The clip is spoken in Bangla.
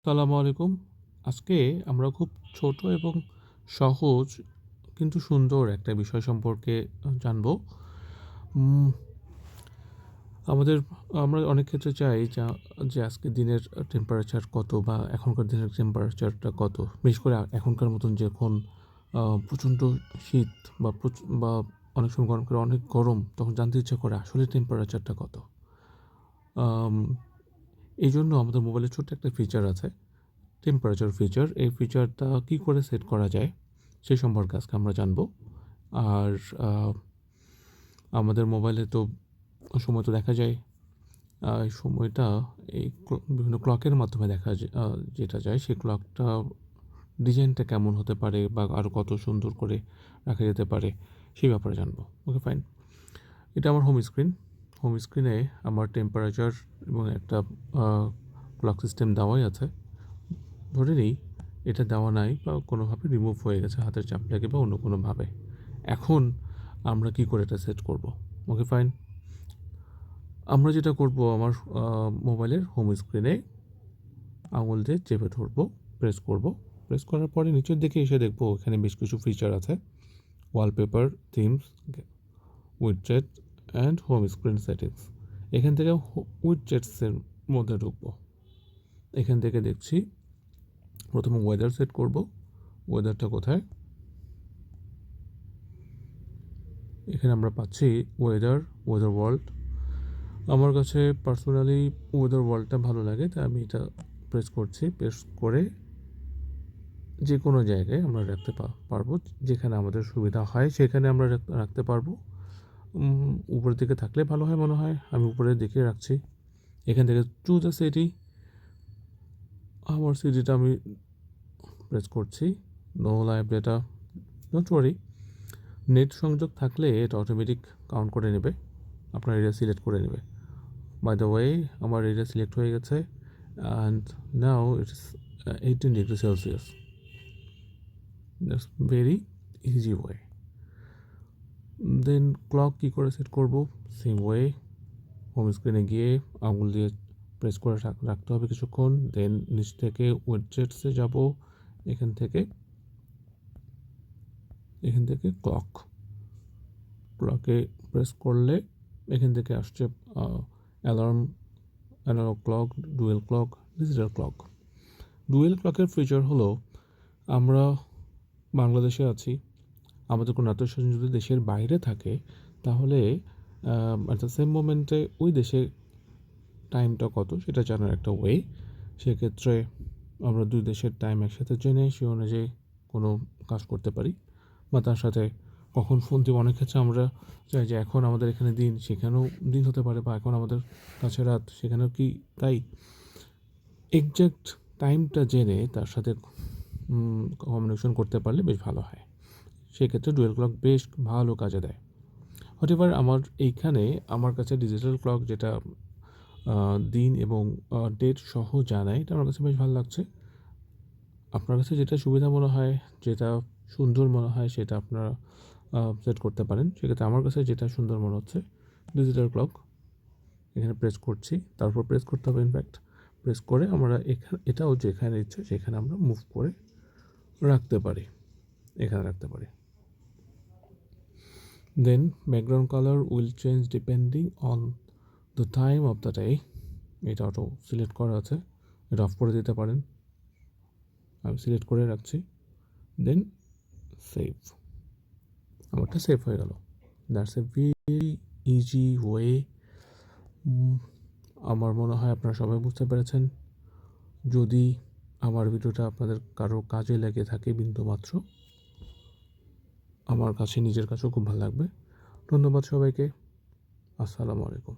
আসসালামু আলাইকুম। আজকে আমরা খুব ছোট এবং সহজ কিন্তু সুন্দর একটা বিষয় সম্পর্কে জানবো। উম আমাদের আমরা অনেক ক্ষেত্রে চাই যে আজকের দিনের টেম্পারেচার কত বা এখনকার দিনের টেম্পারেচারটা কত? বিশেষ করে এখনকার মতন যখন প্রচণ্ড শীত বা অনেক সময় গরম করে অনেক গরম, তখন জানতে ইচ্ছা করে আসলে টেম্পারেচারটা কত? আম এইজন্য আমাদের মোবাইলে ছোট্ট একটা ফিচার আছে, টেম্পারেচার ফিচার। এই ফিচারটা কী করে সেট করা যায় সেই সম্পর্কে আজকে আমরা জানবো। আর আমাদের মোবাইলে তো সময় তো দেখা যায়, এই সময়টা এই বিভিন্ন ক্লকের মাধ্যমে দেখা যায়, যেটা যায় সেই ক্লকটা ডিজাইনটা কেমন হতে পারে বা আরও কত সুন্দর করে রাখা যেতে পারে সেই ব্যাপারে জানবো। ওকে, ফাইন। এটা আমার হোম স্ক্রিন। হোম স্ক্রিনে আমার টেম্পারেচার এবং একটা ক্লক সিস্টেম দেওয়াই আছে। ধরে নিই এটা দেওয়া নাই বা কোনোভাবে রিমুভ হয়ে গেছে হাতের চাপ লেগে বা অন্য কোনোভাবে। এখন আমরা কি করে এটা সেট করব? ওকে, ফাইন। আমরা যেটা করব, আমার মোবাইলের হোম স্ক্রিনে আঙুল দিয়ে চেপে ধরবো, প্রেস করব। প্রেস করার পরে নিচের দিকে এসে দেখবো এখানে বেশ কিছু ফিচার আছে: wallpaper, themes, widget and home screen settings. এখান থেকে উইডজেটসের মধ্যে ঢুকবো। এখান থেকে দেখছি প্রথমে ওয়েদার সেট করব। ওয়েদারটা কোথায়? এখানে আমরা পাচ্ছি ওয়েদার ওয়ার্ল্ড। আমার কাছে পার্সোনালি ওয়েদার ওয়ার্ল্ডটা ভালো লাগে, তাই আমি এটা প্রেস করছি। প্রেস করে যে কোনো জায়গায় আমরা রাখতে পারবো, যেখানে আমাদের সুবিধা হয় সেখানে আমরা রাখতে পারবো। উপরের দিকে থাকলে ভালো হয় মনে হয়, আমি উপরের দিকে রাখছি। এখান থেকে চুজ আ সিটি, আমার সিটিটা আমি প্রেস করছি। No live data, don't worry. Net সংযোগ থাকলে এটা অটোমেটিক কাউন্ট করে নেবে, আপনার এরিয়া সিলেক্ট করে নেবে। বাই দ্য ওয়ে, আমার এরিয়া সিলেক্ট হয়ে গেছে and now it's 18 degree Celsius. That's very easy way. Then clock কী করে সেট করব? সেম ওয়ে, হোম স্ক্রিনে গিয়ে আঙুল দিয়ে প্রেস করে রাখতে হবে কিছুক্ষণ। দেন নিচ থেকে উইডজেটসে যাব। এখান থেকে ক্লকে প্রেস করলে এখান থেকে আসছে alarm, analog clock, dual clock, digital clock. Dual ক্লকের ফিচার হলো, আমরা বাংলাদেশে আছি, আমাদের কোনো আত্মীয়স্বজন যদি দেশের বাইরে থাকে, তাহলে অ্যাট দ্য সেম মোমেন্টে ওই দেশে টাইমটা কত সেটা জানার একটা ওয়ে। সেক্ষেত্রে আমরা দুই দেশের টাইম একসাথে জেনে সে অনুযায়ী কোনো কাজ করতে পারি, বা তার সাথে কখন ফোন দিব। অনেক ক্ষেত্রে আমরা চাই যে এখন আমাদের এখানে দিন, সেখানেও দিন হতে পারে, বা এখন আমাদের কাছে রাত, সেখানেও কি তাই। এক্স্যাক্ট টাইমটা জেনে তার সাথে কমিউনিকেশন করতে পারলে বেশ ভালো হয়। সেক্ষেত্রে ডুয়েল ক্লক বেশ ভালো কাজে দেয়। হটেভার আমার এইখানে আমার কাছে ডিজিটাল ক্লক, যেটা দিন এবং ডেট সহ জানায়, এটা আমার কাছে বেশ ভালো লাগছে। আপনার কাছে যেটা সুবিধা মনে হয়, যেটা সুন্দর মনে হয়, সেটা আপনারা সেট করতে পারেন। সেক্ষেত্রে আমার কাছে যেটা সুন্দর মনে হচ্ছে ডিজিটাল ক্লক। এখানে প্রেস করছি, তারপর প্রেস করতে হবে ইনফ্যাক্ট। প্রেস করে আমরা এটাও যেখানে ইচ্ছে সেখানে আমরা মুভ করে রাখতে পারি, এখানে রাখতে পারি। Then background colour will change depending on the time of the day. এটা অটো সিলেক্ট করা আছে, এটা অফ করে দিতে পারেন। আমি সিলেক্ট করে রাখছি। দেন সেভ, আমারটা সেভ হয়ে গেল। That's a very easy way. আমার মনে হয় আপনারা সবাই বুঝতে পেরেছেন। যদি আমার ভিডিওটা আপনাদের কারো কাজে লেগে থাকে বিন্দুমাত্র, আমার কাছে নিজের কাছেও খুব ভালো লাগবে। ধন্যবাদ সবাইকে। আসসালামু আলাইকুম।